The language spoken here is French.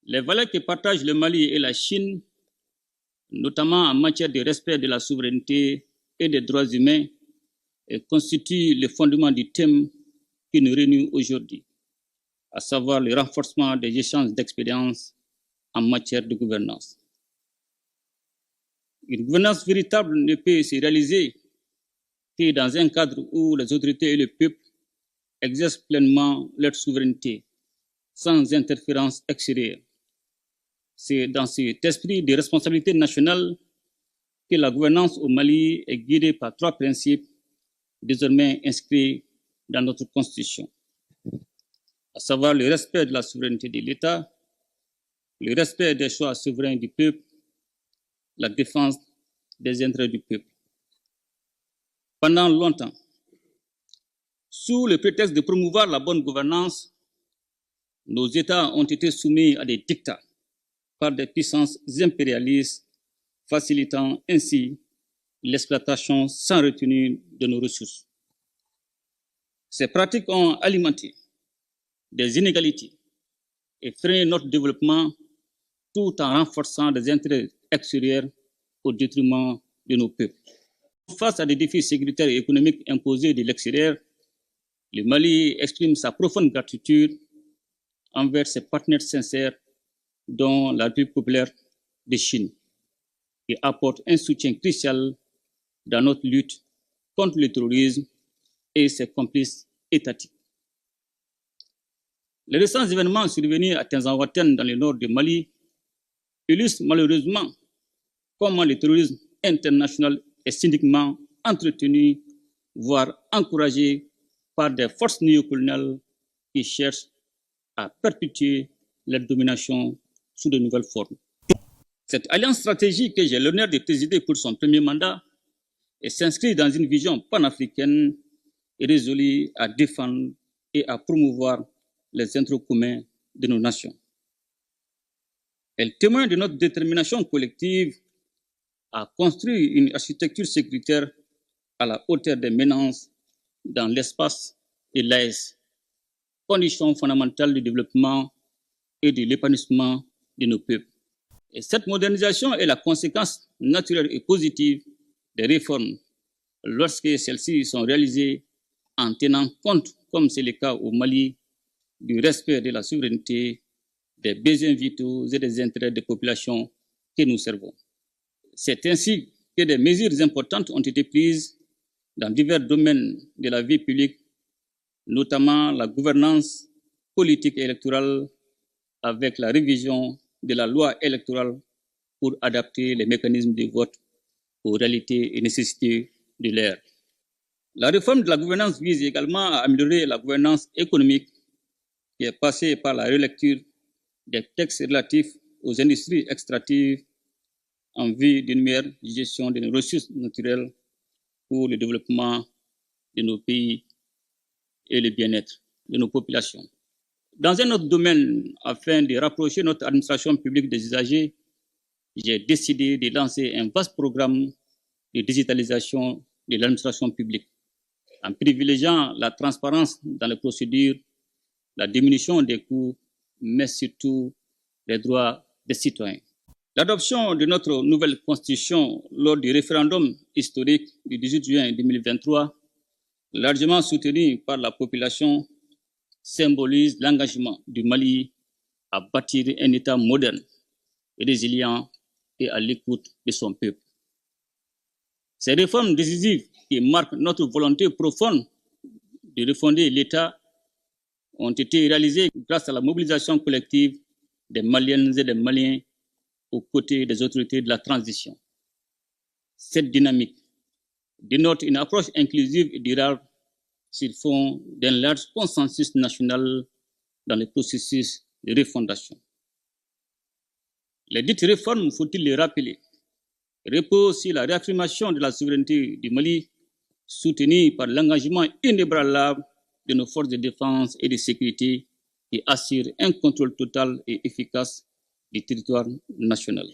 Les valeurs que partagent le Mali et la Chine, notamment en matière de respect de la souveraineté et des droits humains, constituent le fondement du thème qui nous réunit aujourd'hui, à savoir le renforcement des échanges d'expériences en matière de gouvernance. Une gouvernance véritable ne peut se réaliser que dans un cadre où les autorités et le peuple exercent pleinement leur souveraineté, sans interférence extérieure. C'est dans cet esprit de responsabilité nationale que la gouvernance au Mali est guidée par 3 principes désormais inscrits dans notre Constitution, à savoir le respect de la souveraineté de l'État, le respect des choix souverains du peuple, la défense des intérêts du peuple. Pendant longtemps, sous le prétexte de promouvoir la bonne gouvernance, nos États ont été soumis à des dictats par des puissances impérialistes, facilitant ainsi l'exploitation sans retenue de nos ressources. Ces pratiques ont alimenté des inégalités et freiné notre développement tout en renforçant des intérêts extérieurs au détriment de nos peuples. Face à des défis sécuritaires et économiques imposés de l'extérieur, le Mali exprime sa profonde gratitude envers ses partenaires sincères, dont la République populaire de Chine, qui apporte un soutien crucial dans notre lutte contre le terrorisme et ses complices étatiques. Les récents événements survenus à Tinzawatène dans le nord du Mali illustrent malheureusement comment le terrorisme international est cyniquement entretenu, voire encouragé par des forces néocoloniales qui cherchent à perpétuer leur domination sous de nouvelles formes. Cette alliance stratégique que j'ai l'honneur de présider pour son premier mandat s'inscrit dans une vision panafricaine et résolue à défendre et à promouvoir les intérêts communs de nos nations. Elle témoigne de notre détermination collective à construire une architecture sécuritaire à la hauteur des menaces dans l'espace et l'AES, condition fondamentale du développement et de l'épanouissement de nos peuples. Et cette modernisation est la conséquence naturelle et positive des réformes lorsque celles-ci sont réalisées en tenant compte, comme c'est le cas au Mali, du respect de la souveraineté, des besoins vitaux et des intérêts des populations que nous servons. C'est ainsi que des mesures importantes ont été prises dans divers domaines de la vie publique, notamment la gouvernance politique et électorale, avec la révision de la loi électorale pour adapter les mécanismes de vote aux réalités et nécessités de l'ère. La réforme de la gouvernance vise également à améliorer la gouvernance économique, qui est passée par la relecture des textes relatifs aux industries extractives en vue d'une meilleure gestion de nos ressources naturelles pour le développement de nos pays et le bien-être de nos populations. Dans un autre domaine, afin de rapprocher notre administration publique des usagers, j'ai décidé de lancer un vaste programme de digitalisation de l'administration publique, en privilégiant la transparence dans les procédures, la diminution des coûts, mais surtout les droits des citoyens. L'adoption de notre nouvelle constitution lors du référendum historique du 18 juin 2023, largement soutenu par la population, symbolise l'engagement du Mali à bâtir un État moderne, résilient et à l'écoute de son peuple. Ces réformes décisives qui marquent notre volonté profonde de refonder l'État ont été réalisées grâce à la mobilisation collective des Maliennes et des Maliens aux côtés des autorités de la transition. Cette dynamique dénote une approche inclusive et durable sur fond d'un large consensus national dans le processus de refondation. Les dites réformes, faut-il le rappeler, reposent sur la réaffirmation de la souveraineté du Mali, soutenue par l'engagement inébranlable de nos forces de défense et de sécurité qui assurent un contrôle total et efficace du territoire national.